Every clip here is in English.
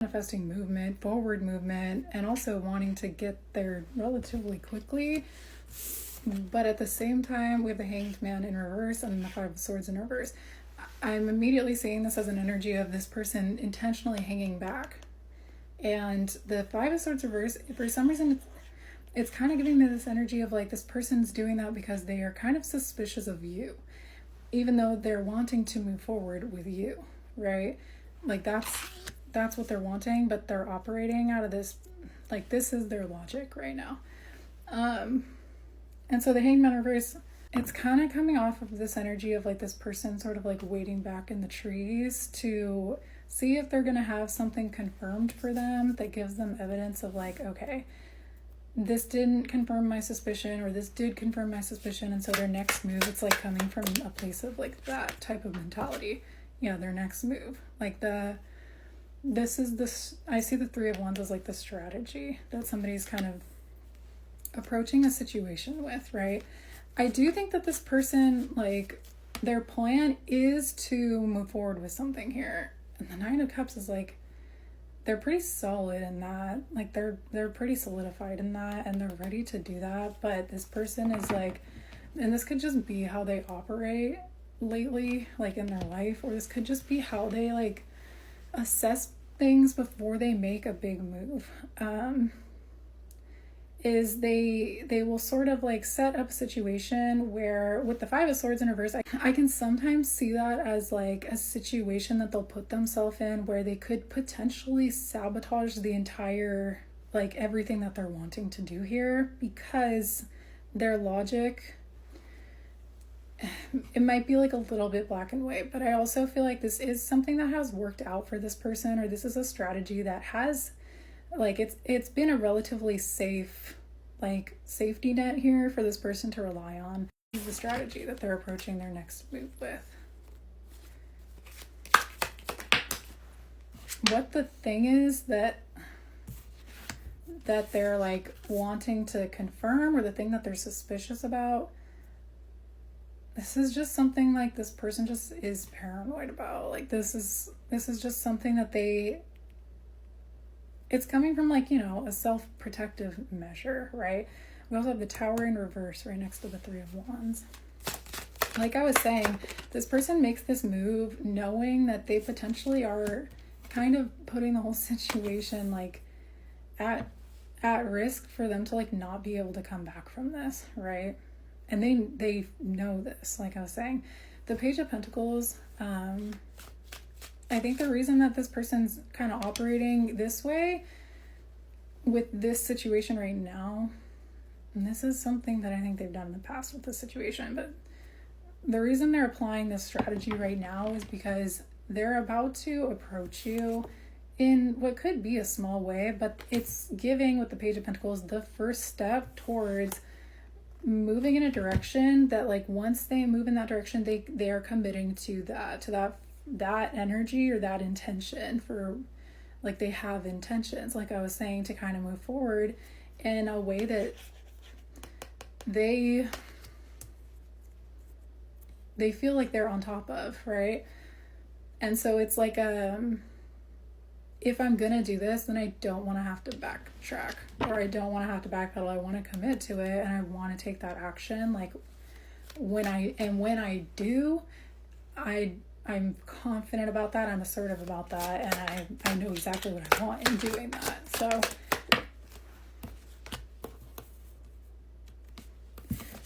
manifesting movement, forward movement, and also wanting to get there relatively quickly. But at the same time, we have the Hanged Man in reverse and the Five of Swords in reverse. I'm immediately seeing this as an energy of this person intentionally hanging back. And the Five of Swords reverse, for some reason, it's kind of giving me this energy of like this person's doing that because they are kind of suspicious of you, even though they're wanting to move forward with you, right? Like that's what they're wanting, but they're operating out of this, like this is their logic right now. And so the Hanged Man reverse, it's kind of coming off of this energy of like this person sort of like waiting back in the trees to see if they're going to have something confirmed for them that gives them evidence of like, okay, this didn't confirm my suspicion, or this did confirm my suspicion. And so their next move, it's like coming from a place of like that type of mentality. Yeah, their next move. Like I see the Three of Wands as like the strategy that somebody's kind of approaching a situation with, right? I do think that this person, like, their plan is to move forward with something here. And the Nine of Cups is like, they're pretty solid in that. Like, they're pretty solidified in that, and they're ready to do that. But this person is like, and this could just be how they operate lately, like in their life, or this could just be how they like assess things before they make a big move. Is they will sort of like set up a situation where with the Five of Swords in reverse, I can sometimes see that as like a situation that they'll put themselves in where they could potentially sabotage the entire, like everything that they're wanting to do here, because their logic, it might be like a little bit black and white, but I also feel like this is something that has worked out for this person, or this is a strategy that has like it's been a relatively safe like safety net here for this person to rely on. This is the strategy that they're approaching their next move with. What the thing is that they're like wanting to confirm, or the thing that they're suspicious about, this is just something like this person just is paranoid about. Like this is just something that it's coming from like, you know, a self-protective measure, right? We also have the Tower in reverse right next to the Three of Wands. Like I was saying, this person makes this move knowing that they potentially are kind of putting the whole situation like at risk for them to like not be able to come back from this, right? And they know this, like I was saying. The Page of Pentacles, I think the reason that this person's kind of operating this way with this situation right now, and this is something that I think they've done in the past with this situation, but the reason they're applying this strategy right now is because they're about to approach you in what could be a small way, but it's giving, with the Page of Pentacles, the first step towards moving in a direction that like once they move in that direction, they are committing to that energy or that intention, for like they have intentions, like I was saying, to kind of move forward in a way that they feel like they're on top of, right? And so it's like if I'm gonna do this, then I don't want to have to backtrack, or I don't want to have to backpedal. I want to commit to it, and I want to take that action. Like when I do, I'm confident about that. I'm assertive about that, and I know exactly what I want in doing that. So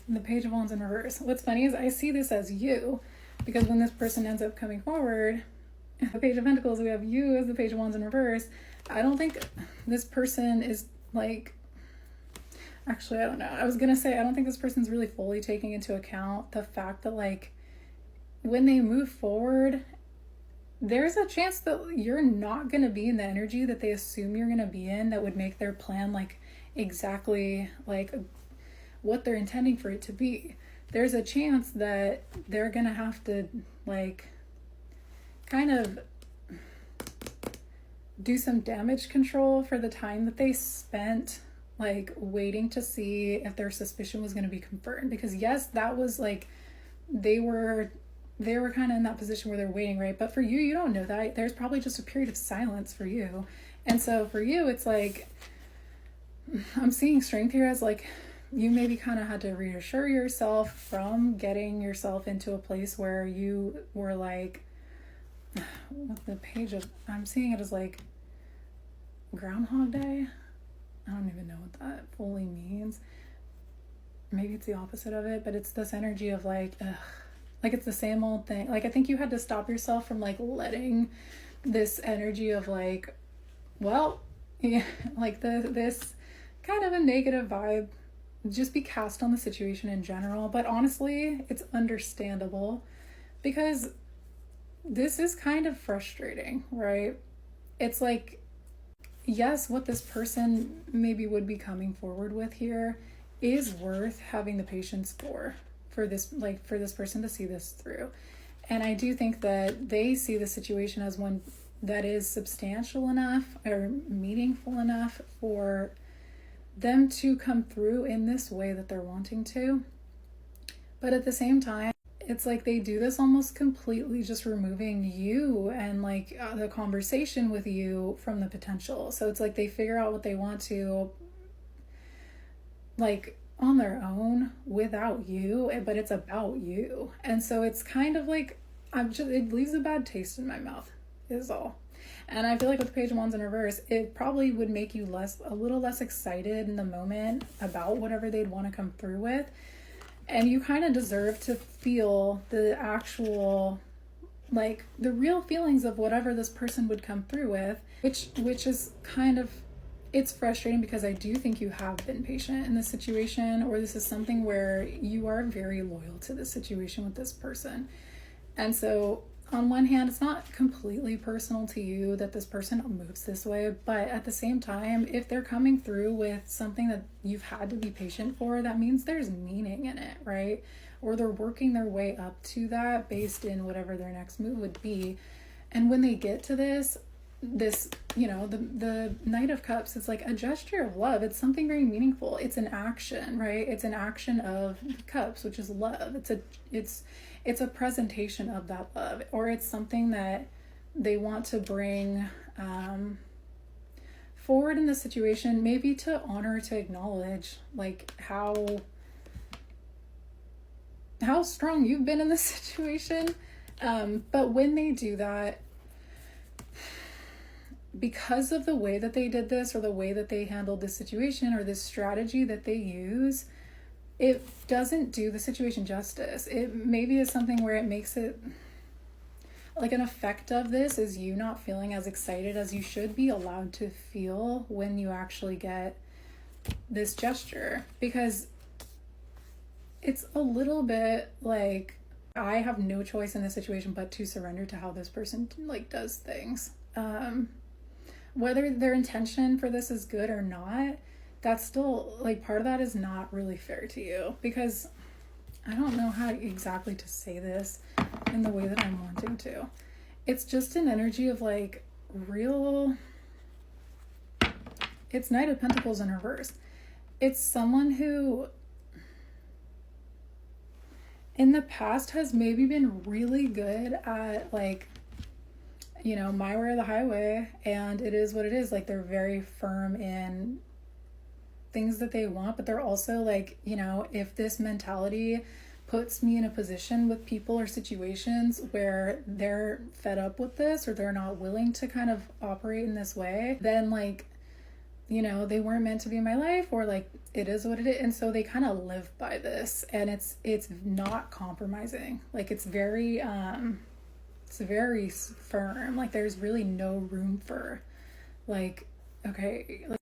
the Page of Wands in reverse. What's funny is I see this as you, because when this person ends up coming forward, the Page of Pentacles, we have you as the Page of Wands in reverse. I don't think this person is like, actually, I don't know. I was going to say, I don't think this person's really fully taking into account the fact that like, when they move forward, there's a chance that you're not going to be in the energy that they assume you're going to be in, that would make their plan like exactly like what they're intending for it to be. There's a chance that they're going to have to like kind of do some damage control for the time that they spent like waiting to see if their suspicion was going to be confirmed. Because yes, that was like, they were they were kind of in that position where they're waiting, right? But for you, you don't know that. There's probably just a period of silence for you. And so for you, it's like, I'm seeing strength here as like, you maybe kind of had to reassure yourself from getting yourself into a place where you were like, with the page of, I'm seeing it as like Groundhog Day. I don't even know what that fully means. Maybe it's the opposite of it, but it's this energy of like, ugh, like it's the same old thing. Like, I think you had to stop yourself from like letting this energy of like, well, yeah, like this kind of a negative vibe just be cast on the situation in general. But honestly, it's understandable because this is kind of frustrating, right? It's like, yes, what this person maybe would be coming forward with here is worth having the patience for this, like for this person to see this through. And I do think that they see the situation as one that is substantial enough or meaningful enough for them to come through in this way that they're wanting to. But at the same time, it's like they do this almost completely just removing you and like the conversation with you from the potential. So it's like they figure out what they want to like on their own without you, but it's about you. And so it's kind of like, it leaves a bad taste in my mouth is all. And I feel like with the Page of Wands in reverse, it probably would make you a little less excited in the moment about whatever they'd want to come through with. And you kind of deserve to feel the actual, like the real feelings of whatever this person would come through with, which is kind of, it's frustrating because I do think you have been patient in this situation, or this is something where you are very loyal to the situation with this person. And so on one hand, it's not completely personal to you that this person moves this way, but at the same time, if they're coming through with something that you've had to be patient for, that means there's meaning in it, right? Or they're working their way up to that based in whatever their next move would be. And when they get to this, you know, the Knight of Cups, it's like a gesture of love. It's something very meaningful. It's an action, right? It's an action of cups, which is love. It's a presentation of that love, or it's something that they want to bring forward in the situation, maybe to honor, to acknowledge like how strong you've been in this situation. But when they do that, because of the way that they did this, or the way that they handled this situation, or this strategy that they use, it doesn't do the situation justice. It maybe is something where it makes it like an effect of this is you not feeling as excited as you should be allowed to feel when you actually get this gesture, because it's a little bit like I have no choice in this situation but to surrender to how this person like does things. Whether their intention for this is good or not, that's still like part of that is not really fair to you, because I don't know how exactly to say this in the way that I'm wanting to. It's just an energy of like real, it's Knight of Pentacles in reverse. It's someone who in the past has maybe been really good at like, you know, my way or the highway, and it is what it is. Like they're very firm in things that they want, but they're also like, you know, if this mentality puts me in a position with people or situations where they're fed up with this, or they're not willing to kind of operate in this way, then like, you know, they weren't meant to be in my life, or like it is what it is. And so they kind of live by this, and it's not compromising. Like it's very firm. Like there's really no room for like, okay, like